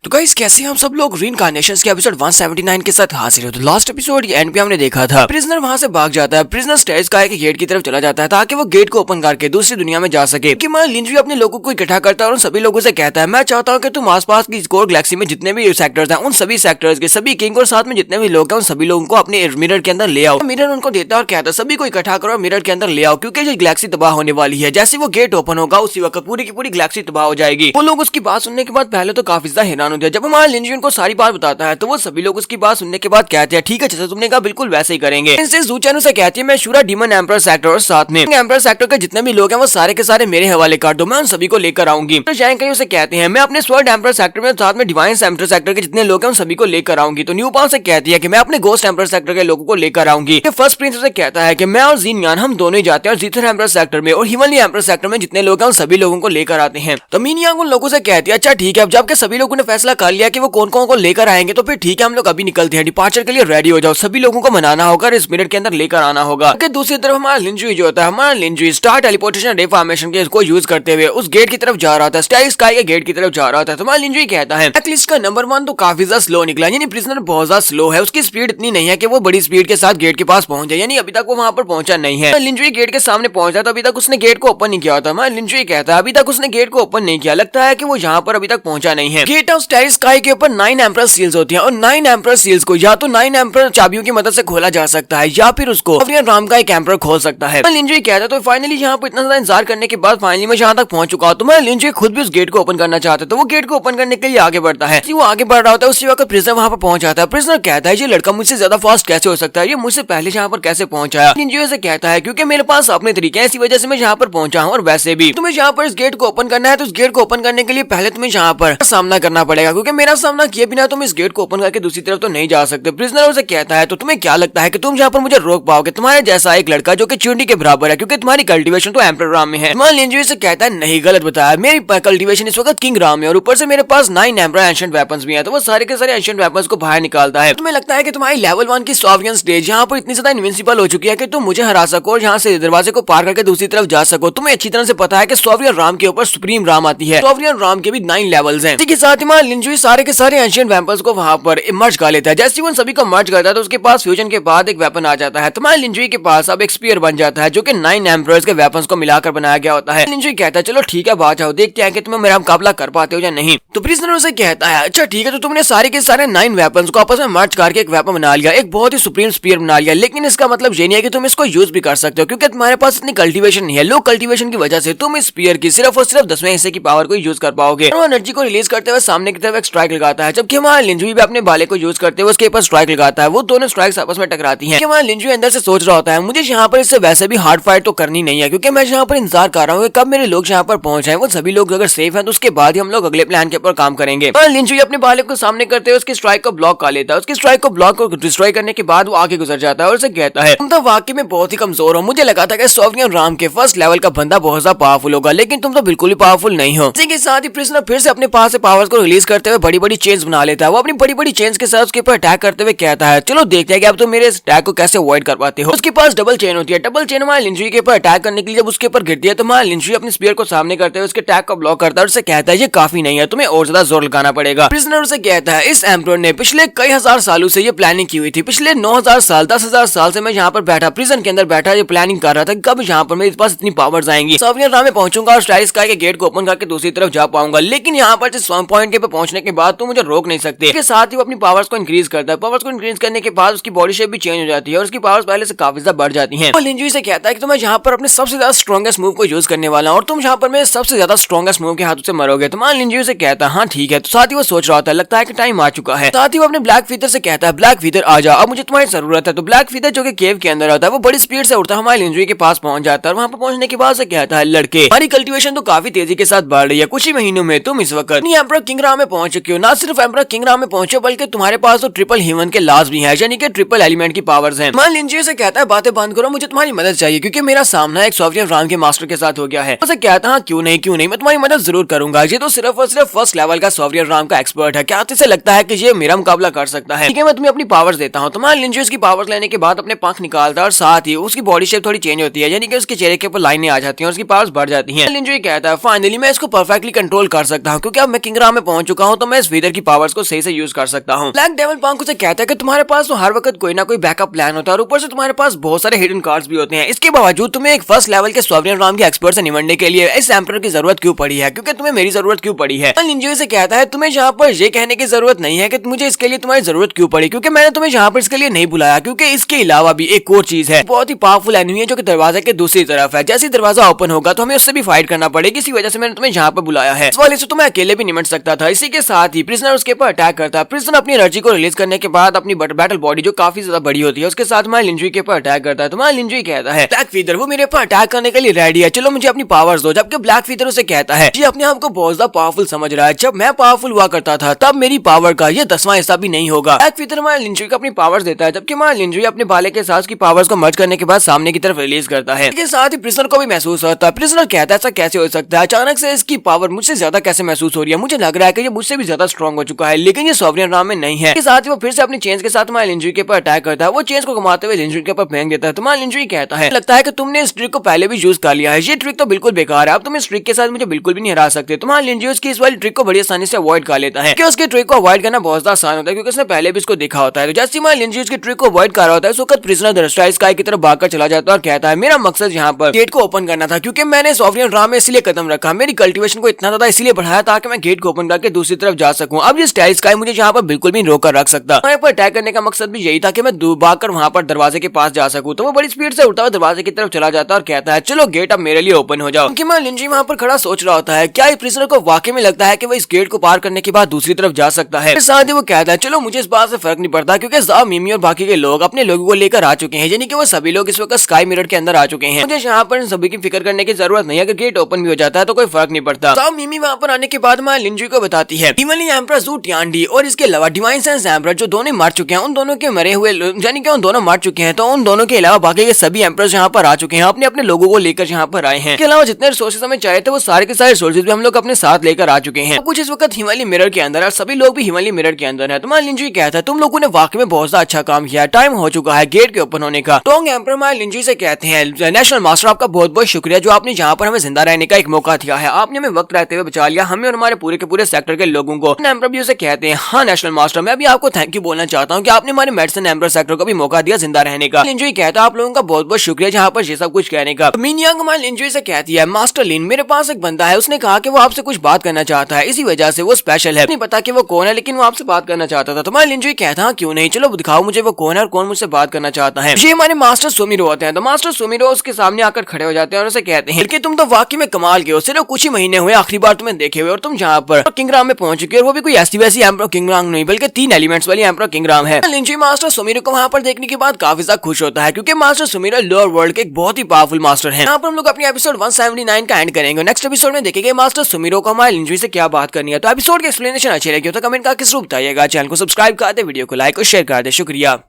तो गाइस कैसे हम सब लोग रीइंकार्नेशंस के एपिसोड 179 के साथ हाजिर हो। तो लास्ट एपिसोड एंड पे हमने देखा था प्रिजनर वहां से भाग जाता है। प्रिजनर स्टेयर्स का एक गेट की तरफ चला जाता है ताकि वो गेट को ओपन करके दूसरी दुनिया में जा सके। कि मैं लिंजवी अपने लोगों को इकट्ठा करता है और उन सभी लोगों से कहता है मैं चाहता हूँ कि तुम आसपास की कोर गैलेक्सी में जितने भी सेक्टर्स हैं उन सभी सेक्टर्स के सभी किंग और साथ में जितने भी लोग हैं उन सभी लोगों को अपने मिरर के अंदर ले आओ। मिरर उनको देता है और कहता है सभी को इकट्ठा करो और मिरर के अंदर ले आओ क्योंकि ये गैलेक्सी तबाह होने वाली है। जैसे वो गेट ओपन होगा उसी वक्त पूरी की पूरी गैलेक्सी तबाह हो जाएगी। वो लोग उसकी बात सुनने के बाद पहले तो काफी ज्यादा हैरान होते हैं। जब हमारा लिंजवी उनको सारी बात बताता है तो वो सभी लोग उसकी बात सुनने के बाद कहते हैं ठीक है जैसे तुमने कहा बिल्कुल वैसे ही करेंगे। जूचैन उसे कहती है मैं शूरा डीमन एम्परर सेक्टर और साथ में एम्परर सेक्टर के जितने भी लोग हैं वो सारे के सारे मेरे हवाले कर दो, मैं उन सभी को लेकर आऊंगी। तो जैन कहीं उसे कहते हैं मैं अपने स्वर्ड एम्परर सेक्टर में साथ में डिवाइन एम्परर सेक्टर के जितने लोग हैं उन सभी को लेकर आऊंगी। तो न्यूपान से कहती है कि मैं अपने गोस्ट एम्परर सेक्टर के लोगों को लेकर आऊंगी। फर्स्ट प्रिंस उसे कहता है कि मैं और जीनियान हम दोनों ही जाते हैं और जीथर एम्परर सेक्टर में और हिमली एम्परर सेक्टर में जितने लोग हैं उन सभी लोगों को लेकर आते हैं। तो मीनियांग उन लोगों से कहती है अच्छा ठीक है अब जबकि सभी लोगों ने फैसला कर लिया कि वो कौन कौन को लेकर आएंगे तो फिर ठीक है हम लोग अभी निकलते हैं, डिपार्चर के लिए रेडी हो जाओ। सभी लोगों को मनाना होगा और इस मिनट के अंदर लेकर आना होगा। दूसरी तरफ हमारा लिंजवी जो होता है हमारा लिंजवी स्टार टेलीपोर्टेशन रिफॉर्मेशन के इसको यूज करते हुए उस गेट की तरफ जा रहा था, स्टार स्काई के गेट की तरफ जा रहा था। तो हमारा लिंजवी कहता है एटलीस्ट का नंबर 1 तो काफी ज्यादा स्लो निकला, यानी प्रिजनर बहुत ज्यादा स्लो है, उसकी स्पीड इतनी नहीं है कि वो बड़ी स्पीड के साथ गेट के पास पहुंच जाए, यानी अभी तक वो वहां पर पहुंचा नहीं है। लिंजवी गेट के सामने पहुंचा तो अभी तक उसने गेट को ओपन नहीं किया था। हमारा लिंजवी कहता है अभी तक उसने गेट को ओपन नहीं किया, लगता है कि वो यहाँ पर अभी तक पहुंचा नहीं है। गेट ऑफ स्टार स्काई के ऊपर 9 एम्परर सील्स होती हैं और 9 एम्परर सील्स को या तो 9 एम्परर चाबियों की मदद से खोला जा सकता है या फिर उसको राम का एक एम्परर खोल सकता है। लिंजवी कहता है तो फाइनली यहाँ पर इतना ज्यादा इंतजार करने के बाद फाइनली मैं यहाँ तक पहुंच चुका हूँ। तो मैं लिंजवी खुद भी उस गेट को ओपन करना चाहता है तो वो गेट को ओपन करने के लिए आगे बढ़ता है। वो आगे बढ़ रहा होता है उसी वक्त प्रिजनर वहाँ पर पहुंच जाता है। प्रिजनर कहता है ये लड़का मुझसे ज्यादा फास्ट कैसे हो सकता है, ये मुझसे पहले यहाँ पर कैसे पहुंचाया। लिंजवी से कहता है क्योंकि मेरे पास अपने तरीके हैं इसी वजह से मैं यहाँ पर पहुंचा हूँ और वैसे भी तुम्हें यहाँ पर इस गेट को ओपन करना है तो इस गेट को ओपन करने के लिए पहले तुम्हें यहाँ पर सामना करना पड़ेगा क्योंकि मेरा सामना किए बिना तुम इस गेट को ओपन करके दूसरी तरफ तो नहीं जा सकते। प्रिजनर उसे कहता है तो तुम्हें क्या लगता है कि तुम यहाँ पर मुझे रोक पाओगे, तुम्हारे जैसा एक लड़का जो कि चूंटी के बराबर है क्योंकि तुम्हारी कल्टीवेशन तो एम्परर राम में है। लिंजवी से कहता है नहीं गलत बताया, मेरी कल्टीवेशन इस वक्त किंग राम में और ऊपर से मेरे पास 9 एम्परर एंशिएंट वेपन्स भी हैं। तो वो सारे के सारे एंशिएंट वेपन्स को बाहर निकालता है। तुम्हें लगता है कि तुम्हारी लेवल 1 की सॉवरियन स्टेज यहाँ पर इतनी ज्यादा इनविंसिबल हो चुकी है कि तुम मुझे हरा सको और यहाँ से दरवाजे को पार करके दूसरी तरफ जा सको। तुम्हें अच्छी तरह से पता है कि सॉवरियन राम के ऊपर सुप्रीम राम आती है, सॉवरियन राम के भी 9 लेवल्स हैं। इसके साथ ही लिंजवी सारे के सारे एंशिएंट वेपन्स को वहां पर मर्ज कर लेता है। जैसे वो सभी को मर्ज करता है तो उसके पास फ्यूजन के बाद एक वेपन आ जाता है। तुम्हारे लिंजवी के पास अब एक स्पीयर बन जाता है जो कि 9 एम्परर्स के वेपन्स को मिलाकर बनाया गया होता है। लिंजवी कहता है चलो ठीक है बात जाओ देखते हैं कि तुम्हें मेरा मुकाबला कर पाते हो या नहीं। तो प्रिजनर उसे कहता है अच्छा ठीक है तो तुमने सारे के सारे 9 वेपन्स को आपस में मर्ज करके एक वेपन बना लिया, एक बहुत ही सुप्रीम स्पीयर बना लिया, लेकिन इसका मतलब ये नहीं है कि तुम इसको यूज भी कर सकते हो क्योंकि तुम्हारे पास इतनी कल्टीवेशन नहीं है। लो कल्टीवेशन की वजह से तुम इस स्पीयर की सिर्फ और सिर्फ 10वें हिस्से की पावर को यूज कर पाओगे। वो एनर्जी को रिलीज करते हुए सामने की तरफ एक स्ट्राइक लगाता है, जबकि हमारा लिंजवी भी अपने बाले को यूज करते हुए उसके ऊपर स्ट्राइक लगाता है। वो दोनों स्ट्राइक्स आपस में टकराती हैं। हमारा लिंजवी अंदर से सोच रहा होता है मुझे यहाँ पर इससे वैसे भी हार्ड फाइट तो करनी नहीं है क्योंकि मैं यहाँ पर इंतजार कर रहा हूँ कब मेरे लोग यहाँ पर पहुंच जाएं। वो सभी लोग अगर सेफ हैं तो उसके बाद ही हम लोग अगले प्लान के ऊपर काम करेंगे। लिंजवी अपने बाले को सामने करते हुए उसकी स्ट्राइक को ब्लॉक कर लेता है। उसकी स्ट्राइक को ब्लॉक को डिस्ट्रॉय करने के बाद वो आगे गुजर जाता है और उसे कहता है तुम तो वाकई में बहुत ही कमजोर हो, मुझे लगा था कि सॉवरियन राम के फर्स्ट लेवल का बंदा बहुत ज्यादा पावरफुल होगा लेकिन तुम तो बिल्कुल ही पावरफुल नहीं हो। इसी के साथ ही प्रिजनर फिर से अपने पास से पावर्स को रिलीज करते हुए बड़ी बड़ी चेन्स बना लेता है। वो अपनी बड़ी बड़ी चेन्स के साथ उसके ऊपर अटैक करते हुए कहता है चलो देखते हैं कि अब तुम मेरे इस अटैक को कैसे अवॉइड कर पाते हो। उसके पास डबल चेन होती है, डबल चेन हमारे लिंजवी के ऊपर अटैक करने के लिए जब उसके ऊपर गिरती है तो हमारा लिंजवी अपने स्पीयर को सामने करते हुए उसके अटैक को ब्लॉक करता है और उससे कहता है ये काफी नहीं है, तुम्हें और ज्यादा जोर लगाना पड़ेगा। प्रिजनर उसे कहता है इस एम्परर ने पिछले कई हजार सालों से ये प्लानिंग की हुई थी, पिछले 9000 साल 10,000 साल से मैं यहाँ पर बैठा प्रिजन के अंदर बैठा ये प्लानिंग कर रहा था कब यहाँ पर मेरे पास इतनी पावर्स आएंगी, सॉवरियन राम में पहुंचूंगा और स्टार स्काई के गेट को ओपन करके दूसरी तरफ जा पाऊंगा, लेकिन यहाँ पर जिस पॉइंट के पे पहुंचने के बाद तुम मुझे रोक नहीं सकते। इसके साथ ही वो अपनी पावर्स को इंक्रीज करता है। पावर्स को इंक्रीज करने के बाद उसकी बॉडी शेप भी चेंज हो जाती है और उसकी पावर्स पहले से काफी ज्यादा बढ़ जाती हैं। लिंजवी से कहता है कि मैं यहाँ पर अपने सबसे ज्यादा स्ट्रॉन्गेस्ट मूव को यूज करने वाला हूँ और तुम यहाँ पर मेरे सबसे ज्यादा स्ट्रॉन्गेस्ट मूव के हाथों से मरोगे। तो लिंजवी से कहता है हाँ ठीक है। तो साथ ही वो सोच रहा होता है लगता है कि टाइम आ चुका है। साथ ही वो अपने ब्लैक फीदर से कहता है ब्लैक फीदर आ जा, अब मुझे तुम्हारी जरूरत है। तो ब्लैक फीदर जो कि केव के अंदर आता है वो बड़ी स्पीड से उड़ता है हमारे लिंजवी के पास पहुंच जाता है और वहाँ पर पहुंचने के बाद से कहता है लड़के हमारी कल्टीवेशन तो काफी तेजी के साथ बढ़ रही है, कुछ ही महीनों में तुम इस वक्त एम्परर किंग राम में पहुंच चुके हो। ना सिर्फ एम्परर किंग राम में पहुंचे बल्कि तुम्हारे पास तो ट्रिपल ह्यूमन के लाज भी है, यानी कि ट्रिपल एलिमेंट की पावर्स हैं। मैं लिंजवी से कहता है बातें बंद करो, मुझे तुम्हारी मदद चाहिए क्योंकि मेरा सामना एक सॉवरियन राम के मास्टर के साथ हो गया है। उसे कहता है क्यों नहीं मैं तुम्हारी मदद जरूर करूंगा, ये तो सिर्फ और सिर्फ फर्स्ट लेवल का सॉवरियन राम का एक्सपर्ट है, क्या तुझे लगता है कि ये मेरा मुकाबला कर सकता है? ठीक है मैं तुम्हें अपनी पावर्स देता हूँ। तुम्हारा लिंजवी उसकी पावर्स लेने के बाद अपने पंख निकालता है और साथ ही उसकी बॉडी शेप थोड़ी चेंज होती है, यानी कि उसके चेहरे के ऊपर लाइनें आ जाती हैं और उसकी पावर्स बढ़ जाती हैं। लिंजवी कहता है फाइनली मैं इसको परफेक्टली कंट्रोल कर सकता हूँ क्योंकि अब मैं किंग राम में पहुंच चुका हूँ तो मैं इस फीदर की पावर्स को सही से यूज कर सकता हूँ। ब्लैक डेविल पांकू से कहता है कि तुम्हारे पास तो हर वक्त कोई ना कोई बैकअप प्लान होता है और ऊपर से तुम्हारे पास बहुत सारे हिडन कार्ड्स भी होते हैं। इसके बावजूद तुम्हें एक फर्स्ट लेवल के सॉवरेन राम के एक्सपर्ट से निमटने के लिए इस एम्परर की जरूरत क्यों पड़ी है, क्योंकि तुम्हें मेरी जरूरत क्यों पड़ी है। लिंजुई से कहता है तुम्हें यहाँ पर ये कहने की जरूरत नहीं है कि मुझे इसके लिए तुम्हारी जरूरत क्यों पड़ी, क्योंकि मैंने तुम्हें यहाँ पर इसके लिए नहीं बुलाया, क्योंकि इसके अलावा भी एक और चीज है, बहुत ही पावरफुल एनिमी है जो कि दरवाजे के दूसरी तरफ है। जैसे दरवाजा ओपन होगा तो हमें उससे भी फाइट करना पड़ेगी, इसी वजह से मैंने तुम्हें यहाँ पर बुलाया है। इस वाले से तुम्हें अकेले भी निमट सकता था। इसी के साथ ही प्रिजनर उसके ऊपर अटैक करता है। प्रिजनर अपनी एनर्जी को रिलीज करने के बाद अपनी बैटल बॉडी जो काफी ज्यादा बड़ी होती है उसके साथ हमारे लिंजुई के ऊपर अटैक करता है। तुम्हारा लिंजुई कहता है ब्लैक फीदर वो मेरे ऊपर अटैक करने के लिए रेडी है, चलो मुझे अपनी पावर्स दो। जबकि ब्लैक फीदर उसे कहता है ये अपने आप को बहुत ज्यादा पावरफुल समझ रहा है, जब मैं पावरफुल हुआ करता था तब मेरी पावर का ये 10वां हिस्सा भी नहीं होगा। ब्लैक फीदर हमारे लिंजुई को अपनी पावर्स देता है, जबकि हमारा लिंजुई अपने भाले के साथ की पावर्स को मर्ज करने के बाद सामने की तरफ रिलीज करता है। इसके साथ ही प्रिजनर को भी महसूस होता है। प्रिजनर कहता है ऐसा कैसे हो सकता है, अचानक से इसकी पावर मुझसे ज्यादा कैसे महसूस हो रही है, मुझे लग रहा है कि ये मुझसे भी ज्यादा स्ट्रॉन्ग हो चुका है, लेकिन ये सॉवरेन राम में नहीं है। इसके साथ ही वो फिर से अपनी चेंज के साथ हमारे लिंजुई के ऊपर अटैक करता है। वो चेंज को घुमाते हुए लिंजुई के ऊपर फेंक देता है। तुम्हारा लिंजुई कहता है लगता है कि तुमने इस ट्रिक को पहले भी यूज कर लिया है, ये ट्रिक तो बिल्कुल बेकार है, अब तुम इस ट्रिक के साथ मुझे बिल्कुल भी नहीं हरा सकते। तुम्हारा लिंजुई उसकी इस वाली ट्रिक को बड़ी आसानी से अवॉइड कर लेता है, क्योंकि उसकी ट्रिक को अवॉइड करना बहुत आसान होता है, क्योंकि उसने पहले भी इसको देखा होता है। तो जैसे हमारा लिंजुई उसकी ट्रिक को अवॉइड कर रहा होता है उस वक्त प्रिजनर दरस्टा स्काई की तरफ भागकर चला जाता है और कहता है मेरा मकसद यहाँ पर गेट को ओपन करना था, क्योंकि मैंने सॉवरेन राम में इसलिए कदम रखा, मेरी कल्टीवेशन को इतना ज्यादा इसलिए बढ़ाया ताकि मैं गेट को ओपन करके दूसरी तरफ जा सकूं। अब ये स्टाइल स्काई मुझे यहाँ पर बिल्कुल भी रोक कर रख सकता। वहाँ पर अटैक करने का मकसद भी यही था कि मैं भागकर वहाँ पर दरवाजे के पास जा सकूं। तो वो बड़ी स्पीड से उड़ता हुआ दरवाजे की तरफ चला जाता है और कहता है चलो गेट अब मेरे लिए ओपन हो जाओ। क्योंकि लिंजुई वहाँ पर खड़ा सोच रहा होता है क्या इस प्रिजनर को वाकई में लगता है कि वो इस गेट को पार करने के बाद दूसरी तरफ जा सकता है। साथ ही वो कहता है चलो मुझे इस बात से फर्क नहीं पड़ता, क्योंकि ज़ाओ मिमी और बाकी के लोग अपने लोगों को लेकर आ चुके हैं, यानी कि वो सभी लोग इस वक्त स्काई मिरर के अंदर आ चुके हैं। मुझे यहाँ पर सभी की फिक्र करने की जरूरत नहीं है, अगर गेट ओपन भी हो जाता है तो कोई फर्क नहीं पड़ता। ज़ाओ मिमी वहाँ पर आने के बाद मैं लिंजुई को बताती है इवनली एम्परर ज़ू टियानडी और इसके अलावा डिवाइन सेंस एम्परर जो दोनों मर चुके हैं, उन दोनों के मरे हुए यानी कि उन दोनों मर चुके हैं, तो उन दोनों के अलावा बाकी के सभी एम्परर्स यहाँ पर आ चुके हैं, अपने अपने लोगों को लेकर यहाँ पर आए हैं। इसके अलावा जितने रिसोर्सेज हमें चाहिए थे वो सारे के सारे रिसोर्सेज भी हम लोग अपने साथ लेकर आ चुके हैं। कुछ इस वक्त हिमालय मिरर के अंदर और सभी लोग भी हिमालय मिरर के अंदर है। तुम्हारा लिंजुई कहता है तुम लोगों ने वाकई में बहुत अच्छा काम किया, टाइम हो चुका है गेट के ओपन होने का। टोंग एम्परर हमारे लिंजुई से कहते हैं नेशनल मास्टर आपका बहुत बहुत शुक्रिया जो आपने यहाँ पर हमें जिंदा रहने का एक मौका दिया है, आपने हमें वक्त रहते हुए बचा लिया, हमें और हमारे पूरे के पूरे सेक्टर के लोगों को। एम्परर भी उसे कहते हैं हाँ नेशनल मास्टर मैं भी आपको थैंक यू बोलना चाहता हूँ कि आपने हमारे मेडिसिन एम्परर सेक्टर को भी मौका दिया जिंदा रहने का। लिंजुई कहता है आप लोगों का बहुत बहुत शुक्रिया जहाँ पर ये सब कुछ कहने का। मिनियांग हमारे लिंजुई से कहती है मास्टर लिन मेरे पास एक बंदा है, उसने कहा कि वो आपसे कुछ बात करना चाहता है, इसी वजह से वो स्पेशल है, नहीं पता कि वो कौन है लेकिन वो आपसे बात करना चाहता था। तुम्हारा लिंजुई कहता है क्यों नहीं, चलो दिखाओ मुझे वो कौन है और कौन मुझसे बात करना चाहता है। ये हमारे मास्टर सुमिरो होते हैं। तो मास्टर सुमिरो उसके सामने आकर खड़े हो जाते हैं और उसे कहते हैं कि तुम तो वाकई में कमाल के हो, सिर्फ कुछ ही महीने हुए आखिरी बार तुम्हें देखे हुए और तुम जहाँ पर किंगराम में पहुंच चुके हो, वो भी कोई ऐसी वैसी एम्परर किंगराम नहीं बल्कि 3 एलिमेंट्स वाली एम्परर किंगराम है। लिंजुई मास्टर सुमिरो को वहाँ पर देखने के बाद काफी ज्यादा खुश होता है, क्योंकि मास्टर सुमिरो लोअर वर्ल्ड के एक बहुत ही पावरफुल मास्टर है। यहाँ पर हम लोग अपनी एपिसोड 179 का एंड करेंगे। नेक्स्ट एपिसोड में देखेंगे मास्टर सुमिरो को हमारे लिंजुई से क्या बात करनी है। तो एपिसोड की एक्सप्लेनेशन अच्छी लगी हो तो कमेंट करके जरूर बताइएगा। चैनल को सब्सक्राइब कर दे, वीडियो को लाइक और शेयर कर दे। शुक्रिया।